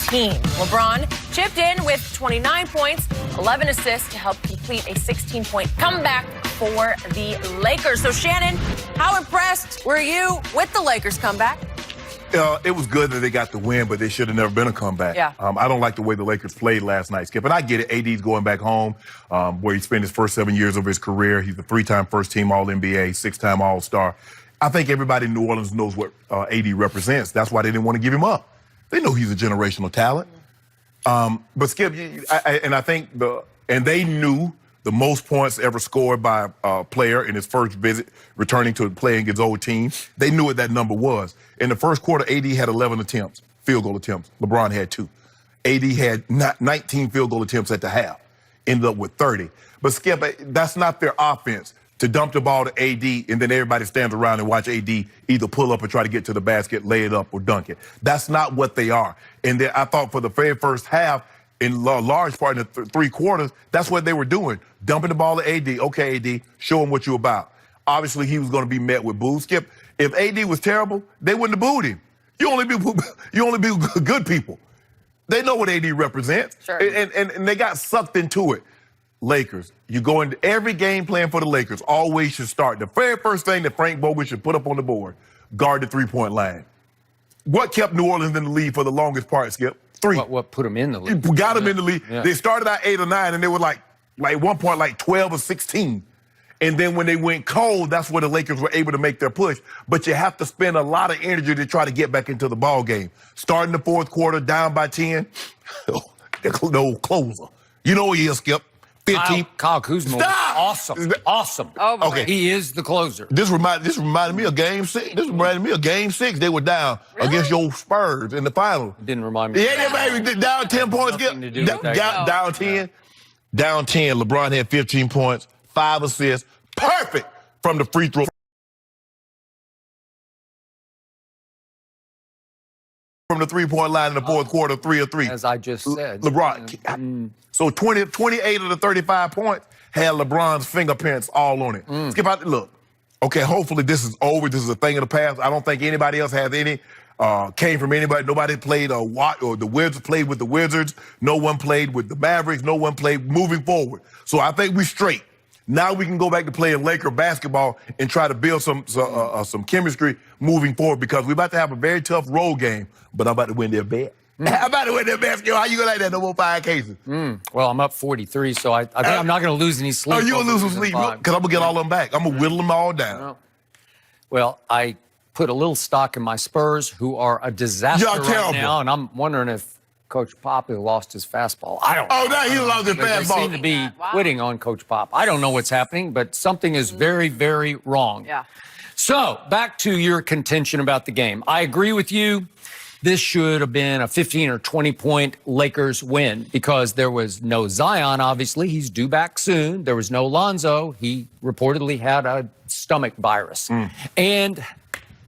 team. LeBron chipped in with 29 points, 11 assists to help complete a 16-point comeback for the Lakers. So, Shannon, how impressed were you with the Lakers comeback? It was good that they got the win, but they should have never been a comeback. Yeah. I don't like the way the Lakers played last night, Skip. And I get it. AD's going back home, where he spent his first 7 years of his career. He's a 3-time first-team All-NBA, 6-time All-Star. I think everybody in New Orleans knows what AD represents. That's why they didn't want to give him up. They know he's a generational talent. But Skip, I think they knew the most points ever scored by a player in his first visit, returning to playing his old team. They knew what that number was. In the first quarter, AD had 11 attempts, field goal attempts. LeBron had 2. AD had 19 field goal attempts at the half, ended up with 30. But Skip, that's not their offense, to dump the ball to AD and then everybody stands around and watch AD either pull up or try to get to the basket, lay it up, or dunk it. That's not what they are. And I thought for the very first half, in large part in the 3 quarters, that's what they were doing. Dumping the ball to AD. Okay, AD, show him what you're about. Obviously, he was going to be met with boos. Skip, if AD was terrible, they wouldn't have booed him. You only be good people. They know what AD represents. Sure. And they got sucked into it. Lakers, you go into every game plan for the Lakers, always should start. The very first thing that Frank Vogel should put up on the board, guard the 3-point line. What kept New Orleans in the lead for the longest part, Skip? 3. What put them in the league? Got them in the league. Yeah. They started out 8 or 9, and they were like one point, like 12 or 16. And then when they went cold, that's where the Lakers were able to make their push. But you have to spend a lot of energy to try to get back into the ball game. Starting the fourth quarter, down by 10, no closer. You know he is, Skip. 15. Kyle Kuzma. Awesome. Awesome. Oh, boy. Okay. He is the closer. This reminded me of Game 6. This reminded me of Game 6. They were down against your Spurs in the final. Didn't remind me. Yeah, baby, down 10 points. Nothing to do with that. Down 10. Down 10. LeBron had 15 points, 5 assists. Perfect from the free throw. From the 3-point line in the fourth quarter, 3 of 3. As I just said. LeBron. So 28 of the 35 points had LeBron's fingerprints all on it. Skip out. Look, okay, hopefully this is over. This is a thing of the past. I don't think anybody else has any, came from anybody. Nobody played or the Wizards played with the Wizards. No one played with the Mavericks. No one played moving forward. So I think we straight. Now we can go back to playing Laker basketball and try to build some chemistry moving forward, because we're about to have a very tough road game, but I'm about to win their bet. I'm about to win their basketball. How you gonna like that? No more 5 cases. Well, I'm up 43, so I think I'm not going to lose any sleep. Oh, you gonna lose some sleep? Because I'm gonna get all of them back. I'm gonna whittle them all down. Well, I put a little stock in my Spurs, who are a disaster Y'all right terrible. now, and I'm wondering if Coach Pop has lost his fastball. I don't know. Oh, now he lost his They fastball. seem to be quitting on Coach Pop. I don't know what's happening, but something is very, very wrong. Yeah. So, back to your contention about the game. I agree with you. This should have been a 15 or 20-point Lakers win, because there was no Zion, obviously. He's due back soon. There was no Lonzo. He reportedly had a stomach virus. And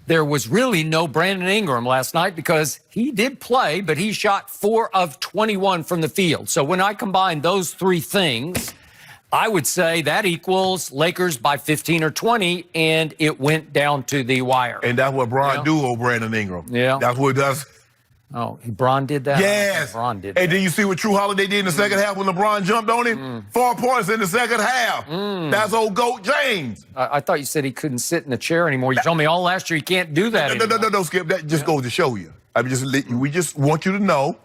there was really no Brandon Ingram last night, because he did play, but he shot 4 of 21 from the field. So when I combine those 3 things, I would say that equals Lakers by 15 or 20, and it went down to the wire. And that's what Bron do over Brandon Ingram. Yeah. That's what it does. Oh, Bron did that? Yes. Bron did And that. then you see what True Holiday did in the second half when LeBron jumped on him? 4 points in the second half. That's old GOAT James. I thought you said he couldn't sit in the chair anymore. You told me all last year he can't do that anymore. No, Skip. That just goes to show you. We just want you to know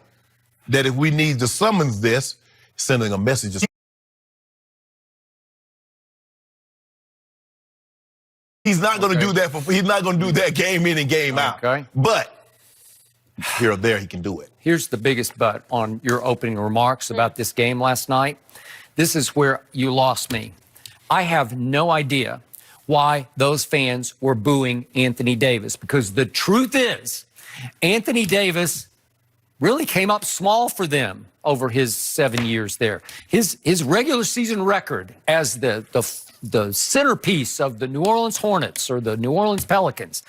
that if we need to summons this, sending a message. He's not going to do that. He's not going to do that game in and game out. Okay. But here or there, he can do it. Here's the biggest but on your opening remarks about this game last night. This is where you lost me. I have no idea why those fans were booing Anthony Davis, because the truth is Anthony Davis really came up small for them over his 7 years there. His regular season record as the centerpiece of the New Orleans Hornets or the New Orleans Pelicans,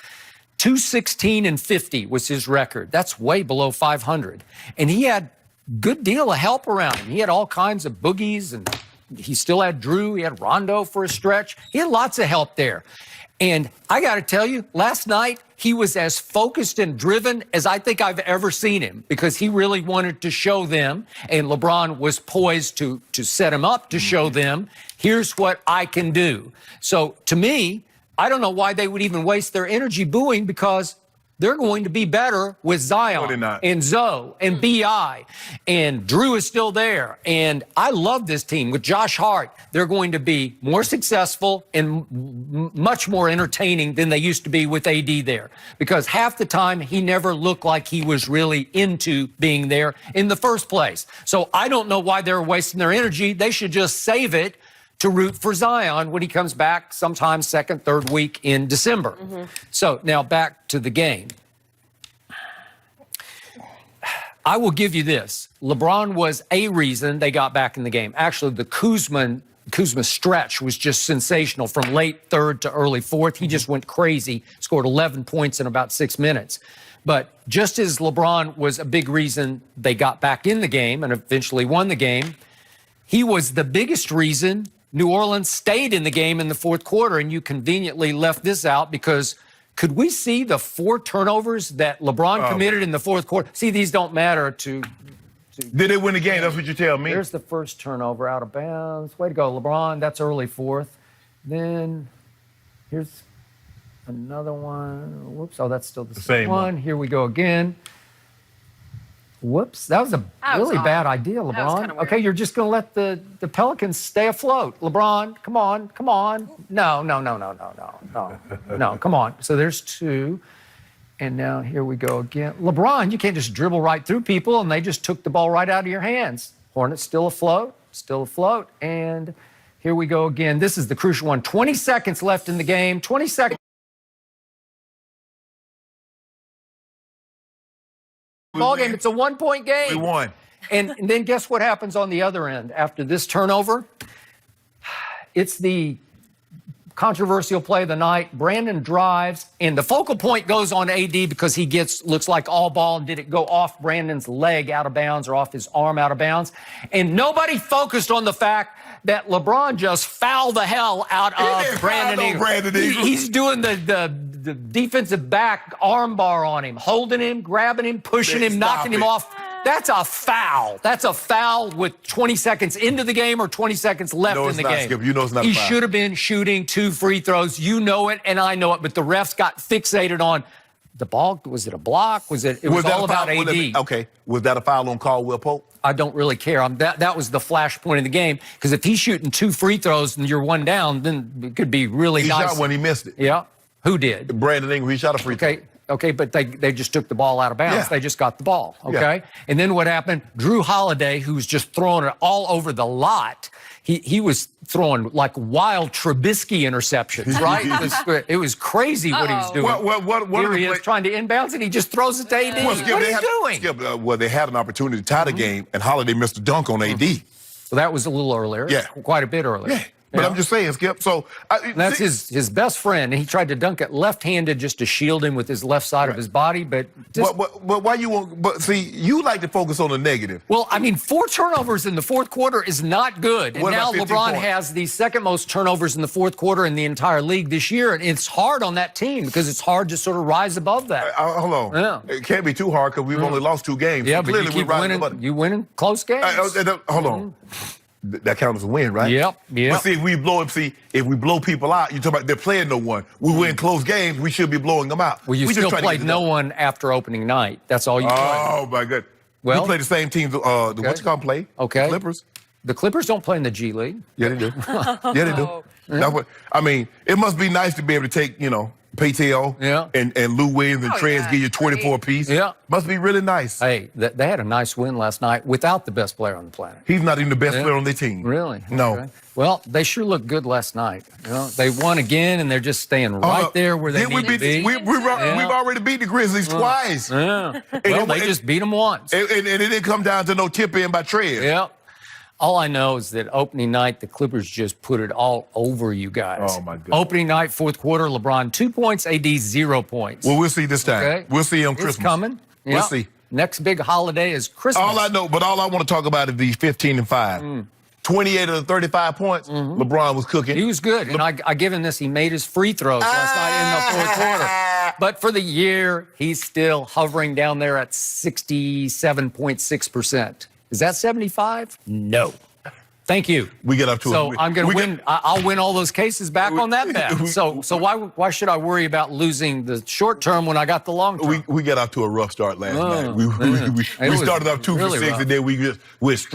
216-50 was his record. That's way below 500. And he had good deal of help around him. He had all kinds of boogies, and he still had Drew. He had Rondo for a stretch. He had lots of help there. And I got to tell you, last night, he was as focused and driven as I think I've ever seen him because he really wanted to show them, and LeBron was poised to set him up to show them, here's what I can do. So to me, I don't know why they would even waste their energy booing because they're going to be better with Zion and Zoe and B.I. and Drew is still there. And I love this team with Josh Hart. They're going to be more successful and much more entertaining than they used to be with AD there because half the time he never looked like he was really into being there in the first place. So I don't know why they're wasting their energy. They should just save it to root for Zion when he comes back sometime second, third week in December. So now back to the game. I will give you this. LeBron was a reason they got back in the game. Actually, the Kuzma stretch was just sensational from late third to early fourth. He just went crazy, scored 11 points in about 6 minutes. But just as LeBron was a big reason they got back in the game and eventually won the game, he was the biggest reason New Orleans stayed in the game in the fourth quarter, and you conveniently left this out because could we see the 4 turnovers that LeBron committed in the fourth quarter? See, these don't matter to Did they win the game? That's what you tell me. Here's the first turnover out of bounds. Way to go, LeBron. That's early fourth. Then here's another one. Whoops. Oh, that's still the same one. Here we go again. Whoops, that was a really bad idea, LeBron. Okay, you're just going to let the Pelicans stay afloat. LeBron, come on. No, come on. So there's 2. And now here we go again. LeBron, you can't just dribble right through people, and they just took the ball right out of your hands. Hornets still afloat. And here we go again. This is the crucial one. 20 seconds left in the game. 20 seconds. Ball game. It's a 1-point game. We won. And then guess what happens on the other end after this turnover? It's the controversial play of the night. Brandon drives, and the focal point goes on AD because he looks like all ball, and did it go off Brandon's leg out of bounds or off his arm out of bounds? And nobody focused on the fact that LeBron just fouled the hell out of Brandon Ingram. He's doing the defensive back arm bar on him, holding him, grabbing him, pushing him, knocking him off. That's a foul. That's a foul with 20 seconds into the game or 20 seconds left in the game. Skip. You know it's not a foul. He should have been shooting 2 free throws. You know it, and I know it, but the refs got fixated on the ball. Was it a block? Was all about AD. Okay. Was that a foul on Caldwell Pope? I don't really care. That was the flashpoint in the game because if he's shooting 2 free throws and you're 1 down, then it could be really nice. He shot when he missed it. Yeah. Who did? Brandon Ingram. He shot a free throw. Okay, but they just took the ball out of bounds. Yeah. They just got the ball, okay? Yeah. And then what happened? Drew Holiday, who was just throwing it all over the lot, he was throwing like wild Trubisky interceptions, right? It was crazy what he was doing. Here he is trying to inbounds, and he just throws it to AD. Well, Skip, what are you doing? Skip, well, they had an opportunity to tie the game, and Holiday missed a dunk on AD. Well, that was a little earlier. Yeah. Quite a bit earlier. Yeah. But I'm just saying, Skip, so... that's his best friend, and he tried to dunk it left-handed just to shield him with his left side of his body, but... But why you won't... But see, you like to focus on the negative. Well, I mean, 4 turnovers in the fourth quarter is not good. And now LeBron has the second most turnovers in the fourth quarter in the entire league this year, and it's hard on that team because it's hard to sort of rise above that. Hold on. Yeah. It can't be too hard because we've only lost 2 games. Yeah, so but you keep winning. You winning close games. Hold on. That counts as a win, right? Yep. But see, if we blow people out, you talk about they're playing no one. We win close games, we should be blowing them out. Well, you still played no one after opening night. That's all you played. Oh, my God. Well, we play the same teams, what you call them play? Okay. Clippers. The Clippers don't play in the G League. Yeah, they do. Yeah, they do. That's what, I mean, it must be nice to be able to take, Paytell and Lou Williams and Trez give you 24 apiece. Yeah. Must be really nice. Hey, they had a nice win last night without the best player on the planet. He's not even the best player on their team. Really? No. Okay. Well, they sure looked good last night. They won again, and they're just staying right there where they need to be. We've already beat the Grizzlies twice. Yeah. Well, they just beat them once. And it didn't come down to no tip in by Trez. Yeah. All I know is that opening night, the Clippers just put it all over you guys. Oh, my God. Opening night, fourth quarter, LeBron 2 points, AD 0 points. Well, we'll see this time. Okay. We'll see on Christmas. It's coming. We'll see. Next big holiday is Christmas. All I want to talk about is the 15 and 5. 28 of the 35 points, LeBron was cooking. He was good, and I give him this. He made his free throws last night in the fourth quarter. But for the year, he's still hovering down there at 67.6%. Is that 75? No. Thank you. We get up to so I'm going to win. I'll win all those cases back on that bet. So why should I worry about losing the short term when I got the long term? We got off to a rough start last night. We started off 2 for 6, and then we went straight